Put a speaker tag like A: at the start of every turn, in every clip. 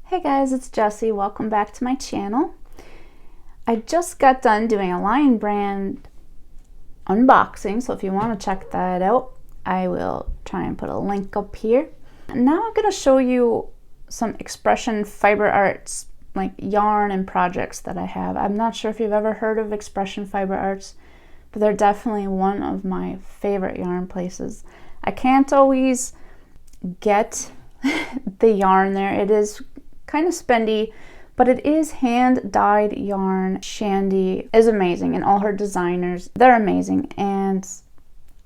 A: Hey guys, it's Jessie. Welcome back to my channel. I just got done doing a Lion brand unboxing, so if you want to check that out, I will try and put a link up here. And now I'm going to show you some expression fiber arts, like yarn and projects that I have. I'm not sure if you've ever heard of expression fiber arts, but they're definitely one of my favorite yarn places. I can't always get the yarn there. It is kind of spendy, but it is hand dyed yarn. Shandy is amazing, and all her designers, they're amazing, and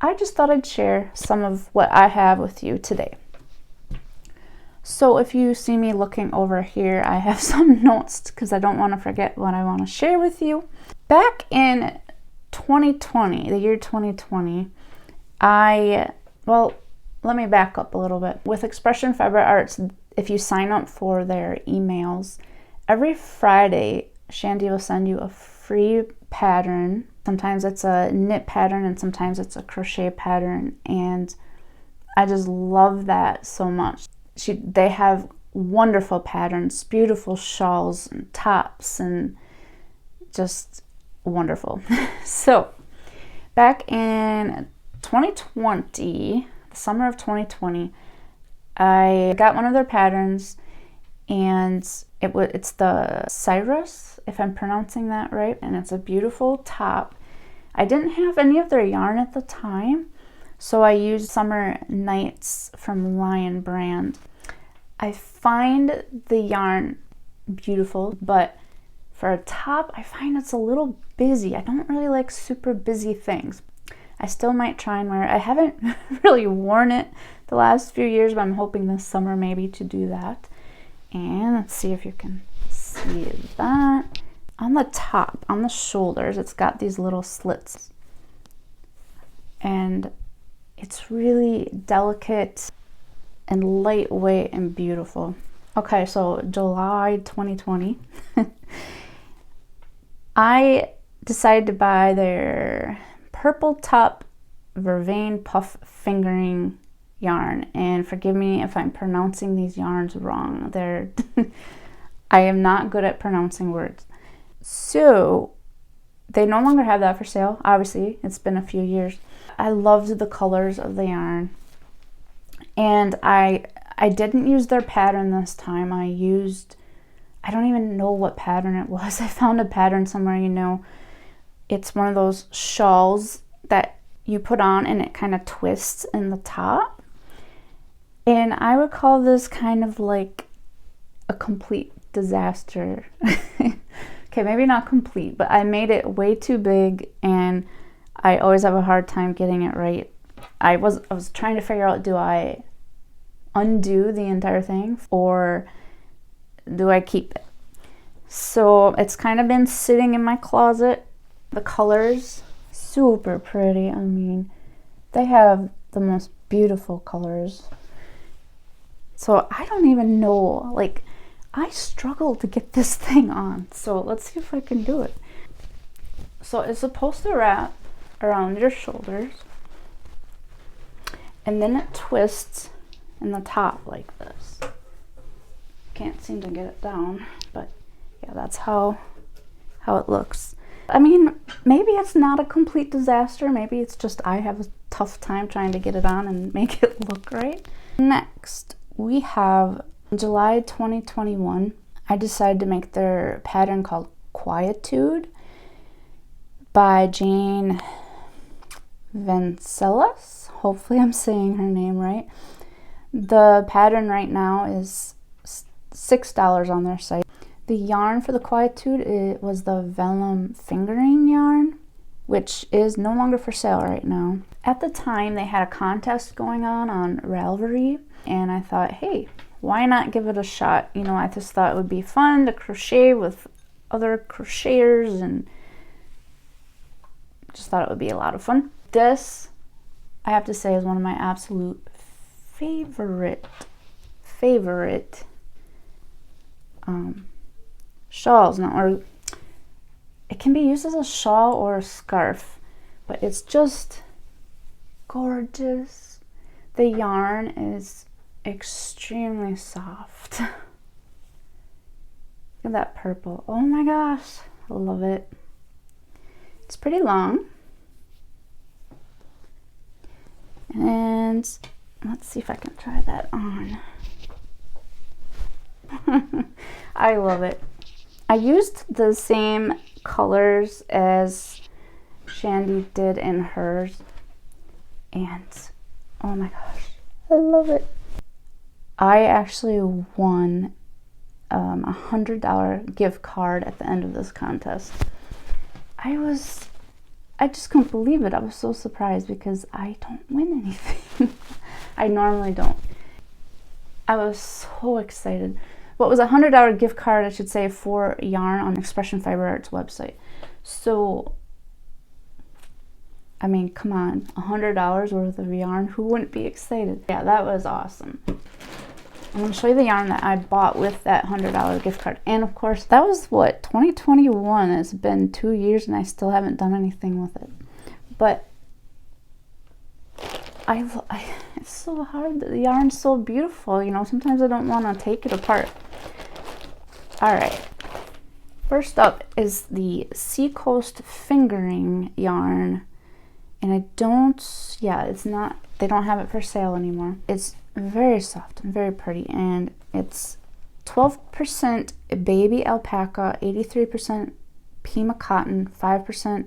A: I just thought I'd share some of what I have with you today. So if you see me looking over here, I have some notes because I don't want to forget what I want to share with you. Back in 2020, the year 2020, let me back up a little bit. With Expression Fiber Arts, if you sign up for their emails, every Friday, Shandy will send you a free pattern. Sometimes it's a knit pattern and sometimes it's a crochet pattern, and I just love that so much. They have wonderful patterns, beautiful shawls and tops, and just wonderful. So back in 2020, the summer of 2020, I got one of their patterns, and it's the Cyrus, if I'm pronouncing that right, and it's a beautiful top. I didn't have any of their yarn at the time, so I used Summer Nights from Lion brand. I find the yarn beautiful, but for a top, I find it's a little busy. I don't really like super busy things. I still might try and wear it. I haven't really worn it the last few years, but I'm hoping this summer maybe to do that. And let's see if you can see that. On the top, on the shoulders, it's got these little slits. And it's really delicate and lightweight and beautiful. Okay, so July 2020, I decided to buy their purple top vervain puff fingering yarn, and forgive me if I'm pronouncing these yarns wrong. I am not good at pronouncing words. So they no longer have that for sale. Obviously, it's been a few years. I loved the colors of the yarn, and I didn't use their pattern this time. I don't even know what pattern it was. I found a pattern somewhere, It's one of those shawls that you put on and it kind of twists in the top. And I would call this kind of like a complete disaster. Okay, maybe not complete, but I made it way too big, and I always have a hard time getting it right. I was trying to figure out, do I undo the entire thing or do I keep it? So it's kind of been sitting in my closet. The colors, super pretty. I mean, they have the most beautiful colors. So I don't even know, I struggle to get this thing on. So let's see if I can do it. So it's supposed to wrap around your shoulders, and then it twists in the top like this. Can't seem to get it down, but yeah, that's how it looks. I mean, maybe it's not a complete disaster. Maybe it's just I have a tough time trying to get it on and make it look right. Next, we have July 2021. I decided to make their pattern called Quietude by Jane Vancellas. Hopefully I'm saying her name right. The pattern right now is $6 on their site. The yarn for the Quietude, it was the vellum fingering yarn, which is no longer for sale right now. At the time, they had a contest going on Ravelry, and I thought, hey, why not give it a shot? I just thought it would be fun to crochet with other crocheters, and just thought it would be a lot of fun. This, I have to say, is one of my absolute favorite shawls now, or it can be used as a shawl or a scarf, but it's just gorgeous. The yarn is extremely soft. Look at that purple. Oh my gosh, I love it. It's pretty long. And let's see if I can try that on. I love it. I used the same colors as Shandy did in hers. And oh my gosh, I love it. I actually won a $100 gift card at the end of this contest. I just couldn't believe it. I was so surprised because I don't win anything. I normally don't. I was so excited. Well, it was a $100 gift card, I should say, for yarn on Expression Fiber Arts website. So, I mean, come on, $100 worth of yarn. Who wouldn't be excited? Yeah, that was awesome. I'm going to show you the yarn that I bought with that $100 gift card. And of course, that was what, 2021. It's been 2 years and I still haven't done anything with it. But it's so hard. The yarn's so beautiful. You know, sometimes I don't want to take it apart. All right. First up is the Seacoast Fingering yarn. And I don't, yeah, it's not, they don't have it for sale anymore. It's very soft and very pretty, and it's 12% baby alpaca, 83% Pima cotton, 5%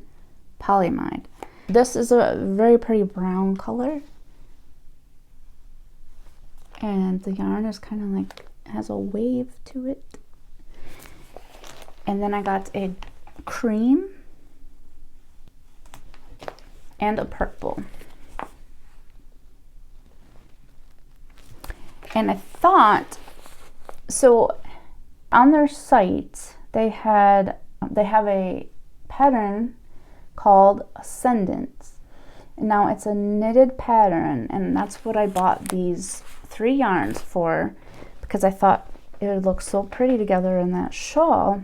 A: polyamide. This is a very pretty brown color, and the yarn is kind of like, has a wave to it. And then I got a cream and a purple. And I thought, so on their site, they have a pattern called Ascendance. And now it's a knitted pattern, and that's what I bought these 3 yarns for, because I thought it would look so pretty together in that shawl.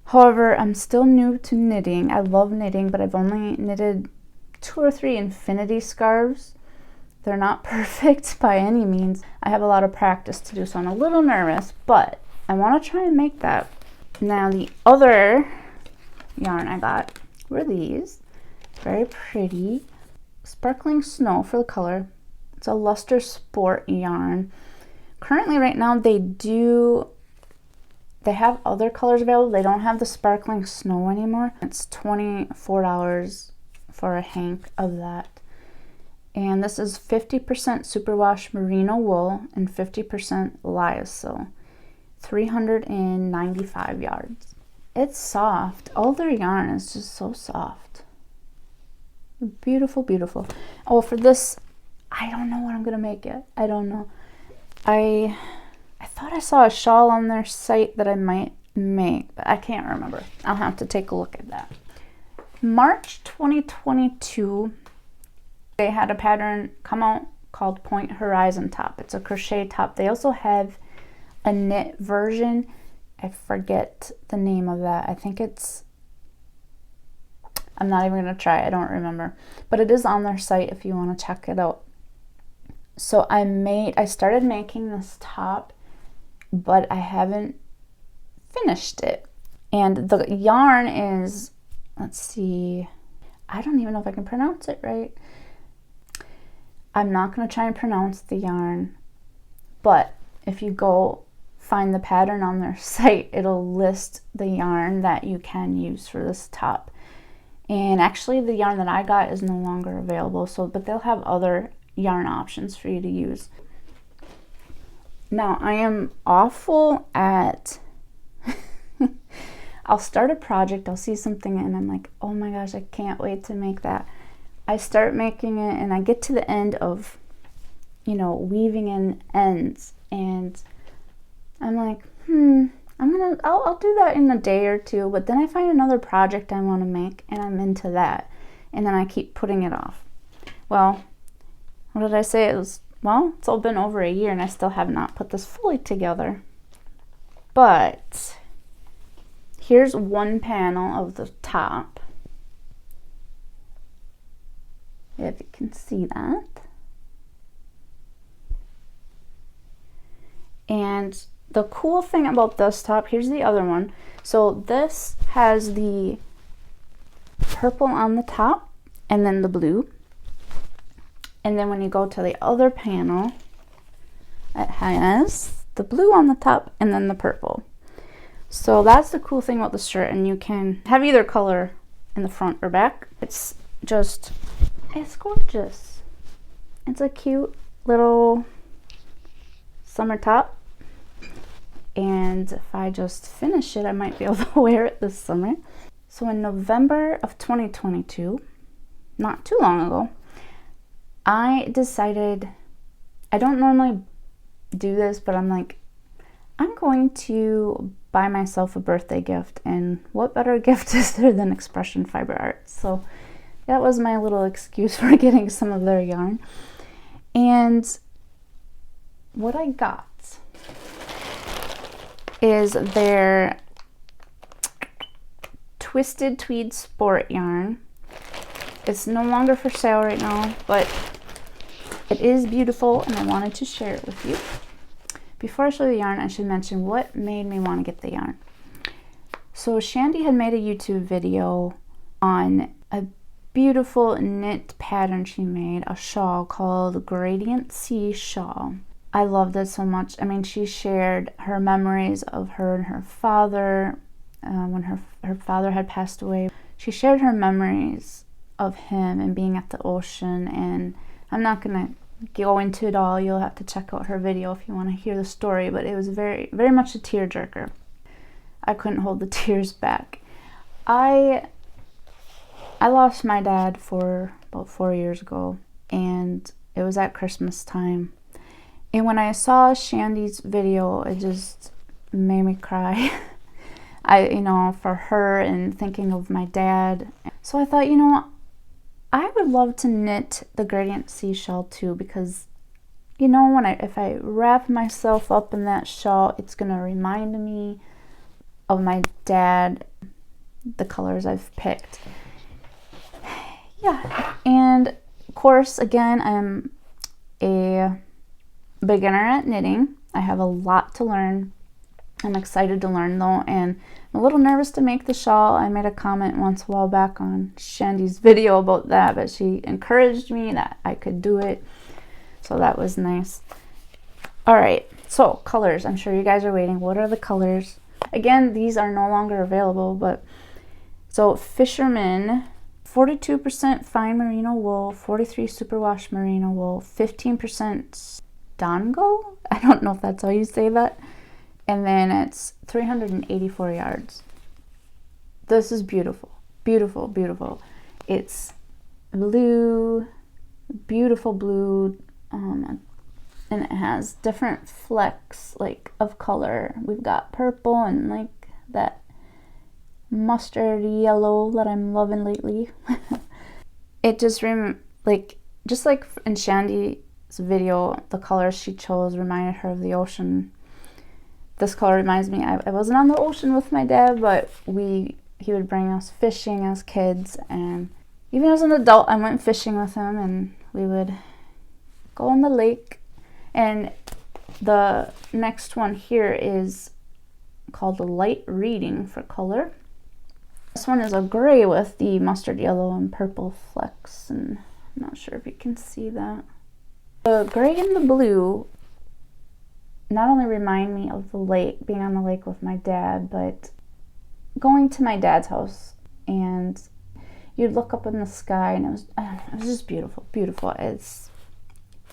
A: However, I'm still new to knitting. I love knitting, but I've only knitted 2 or 3 infinity scarves. They're not perfect by any means. I have a lot of practice to do, so I'm a little nervous, but I want to try and make that. Now, the other yarn I got were these. Very pretty. Sparkling Snow for the color. It's a Luster Sport yarn. Currently, right now, they have other colors available. They don't have the Sparkling Snow anymore. It's $24 for a hank of that. And this is 50% superwash merino wool and 50% lyocell. 395 yards. It's soft. All their yarn is just so soft. Beautiful, beautiful. Oh, for this, I don't know what I'm gonna make yet. I don't know. I thought I saw a shawl on their site that I might make, but I can't remember. I'll have to take a look at that. March 2022, they had a pattern come out called Point Horizon Top. It's a crochet top. They also have a knit version. I forget the name of that. I think it's, I'm not even gonna try, I don't remember. But it is on their site if you wanna check it out. So I started making this top, but I haven't finished it. And the yarn is, let's see, I don't even know if I can pronounce it right. I'm not going to try and pronounce the yarn, but if you go find the pattern on their site, it'll list the yarn that you can use for this top. And actually the yarn that I got is no longer available, but they'll have other yarn options for you to use. Now, I am awful at I'll start a project, I'll see something and I'm like, oh my gosh, I can't wait to make that. I start making it and I get to the end of, you know, weaving in ends and I'm like, I'll do that in a day or two, but then I find another project I want to make and I'm into that. And then I keep putting it off. Well, what did I say? It's all been over a year and I still have not put this fully together. But here's one panel of the top. If you can see that. And the cool thing about this top, here's the other one. So this has the purple on the top and then the blue. And then when you go to the other panel, it has the blue on the top and then the purple. So that's the cool thing about the shirt, and you can have either color in the front or back. It's gorgeous. It's a cute little summer top. And if I just finish it, I might be able to wear it this summer. So in November of 2022, not too long ago, I decided, I don't normally do this, but I'm like, I'm going to buy myself a birthday gift, and what better gift is there than Expression Fiber Arts? So that was my little excuse for getting some of their yarn. And what I got is their Twisted Tweed Sport yarn. It's no longer for sale right now, but it is beautiful and I wanted to share it with you. Before I show you the yarn, I should mention what made me want to get the yarn. So Shandy had made a YouTube video on a beautiful knit pattern she made, a shawl called Gradient Sea Shawl. I loved it so much. I mean, she shared her memories of her and her father when her father had passed away. She shared her memories of him and being at the ocean, and I'm not going to go into it all. You'll have to check out her video if you want to hear the story, but it was very, very much a tearjerker. I couldn't hold the tears back. I lost my dad for about 4 years ago, and it was at Christmas time. And when I saw Shandy's video, it just made me cry. For her and thinking of my dad. So I thought, I would love to knit the Gradient Sea Shawl too, because if I wrap myself up in that shawl, it's gonna remind me of my dad, the colors I've picked. Yeah, and of course, again, I'm a beginner at knitting. I have a lot to learn. I'm excited to learn though, and I'm a little nervous to make the shawl. I made a comment once a while back on Shandy's video about that, but she encouraged me that I could do it, so that was nice. All right, so colors. I'm sure you guys are waiting. What are the colors? Again, these are no longer available, but so Fisherman, 42% fine merino wool, 43 superwash merino wool, 15% Dongo. I don't know if that's how you say that. And then it's 384 yards. This is beautiful, beautiful, beautiful. It's blue, beautiful blue, and it has different flecks of color. We've got purple and that mustard yellow that I'm loving lately. It just just like in Shandy's video, the colors she chose reminded her of the ocean. This color reminds me, I wasn't on the ocean with my dad, but he would bring us fishing as kids, and even as an adult, I went fishing with him, and we would go on the lake. And the next one here is called the Light Reading for color. This one is a gray with the mustard yellow and purple flecks, and I'm not sure if you can see that. The gray and the blue not only remind me of the lake, being on the lake with my dad, but going to my dad's house, and you'd look up in the sky, and it was just beautiful, beautiful. It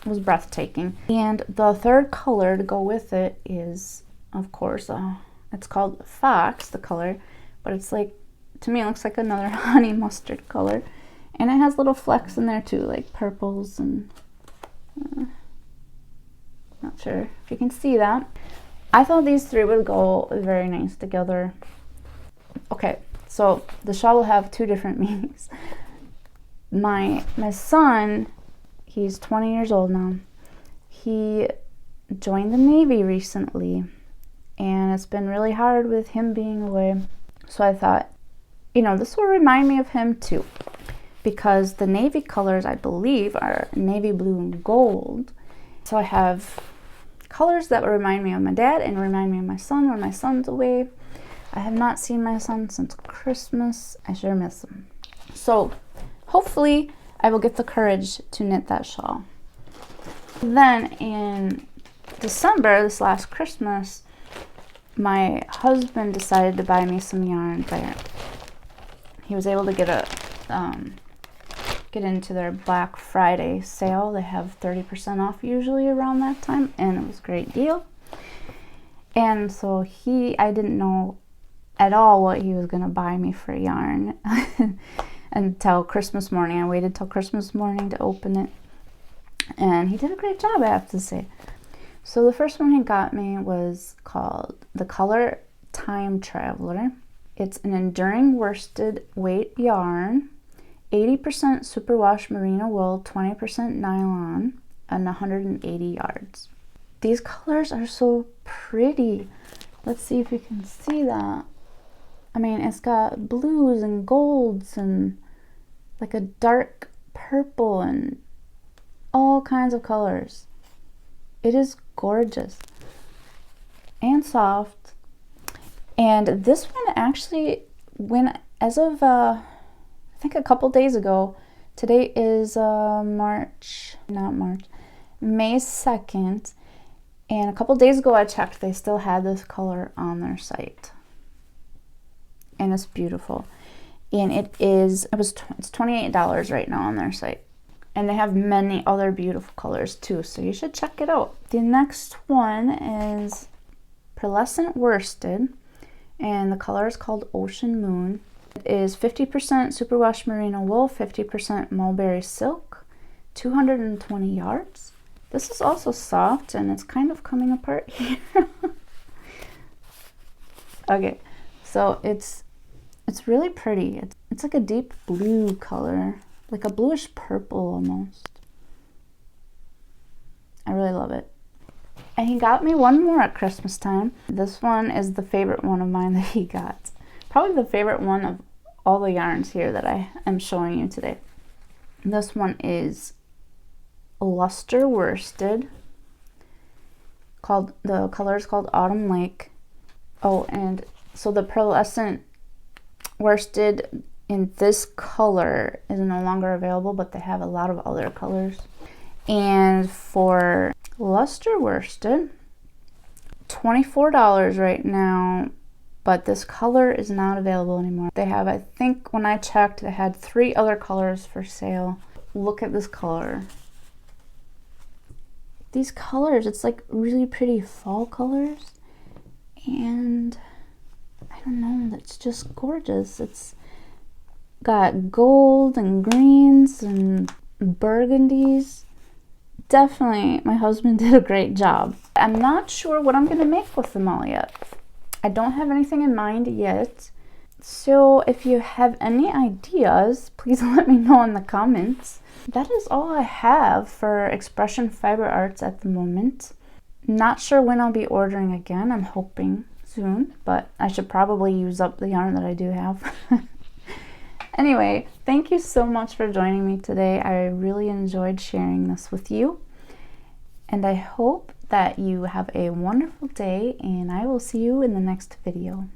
A: was breathtaking. And the third color to go with it is, of course, it's called Fox, the color, but it's to me, it looks like another honey mustard color, and it has little flecks in there too, like purples and not sure if you can see that. I thought these three would go very nice together. Okay, so the shawl will have two different meanings. My son, he's 20 years old now. He joined the Navy recently, and it's been really hard with him being away. So I thought, this will remind me of him too, because the Navy colors, I believe, are navy blue and gold. So I have colors that would remind me of my dad and remind me of my son when my son's away. I have not seen my son since Christmas. I sure miss him. So hopefully I will get the courage to knit that shawl. Then in December, this last Christmas, my husband decided to buy me some yarn there. He was able to get into their Black Friday sale. They have 30% off usually around that time, and it was a great deal. And so I didn't know at all what he was going to buy me for yarn until Christmas morning. I waited till Christmas morning to open it, and he did a great job, I have to say. So the first one he got me was called the Color Time Traveler. It's an enduring worsted weight yarn, 80% superwash merino wool, 20% nylon, and 180 yards. These colors are so pretty. Let's see if you can see that. I mean, it's got blues and golds and like a dark purple and all kinds of colors. It is gorgeous and soft. And this one actually, as of I think a couple days ago, today is May 2nd, and a couple days ago I checked, they still had this color on their site, and it's beautiful. And it's $28 right now on their site, and they have many other beautiful colors too, so you should check it out. The next one is pearlescent worsted, and the color is called Ocean Moon. It is 50% superwash merino wool, 50% mulberry silk, 220 yards. This is also soft, and it's kind of coming apart here. Okay, so it's really pretty. It's like a deep blue color, like a bluish purple almost. I really love it. And he got me one more at Christmas time. This one is the favorite one of mine that he got. Probably the favorite one of all the yarns here that I am showing you today. This one is luster worsted. The color is called Autumn Lake. Oh, and so the pearlescent worsted in this color is no longer available, but they have a lot of other colors. And for luster worsted, $24 right now, but this color is not available anymore. They have, I think when I checked, they had 3 other colors for sale. Look at this color. These colors, it's like really pretty fall colors, and I don't know, that's just gorgeous. It's got gold and greens and burgundies. Definitely, my husband did a great job. I'm not sure what I'm going to make with them all yet. I don't have anything in mind yet. So if you have any ideas, please let me know in the comments. That is all I have for Expression Fiber Arts at the moment. Not sure when I'll be ordering again. I'm hoping soon, but I should probably use up the yarn that I do have. Anyway, thank you so much for joining me today. I really enjoyed sharing this with you, and I hope that you have a wonderful day, and I will see you in the next video.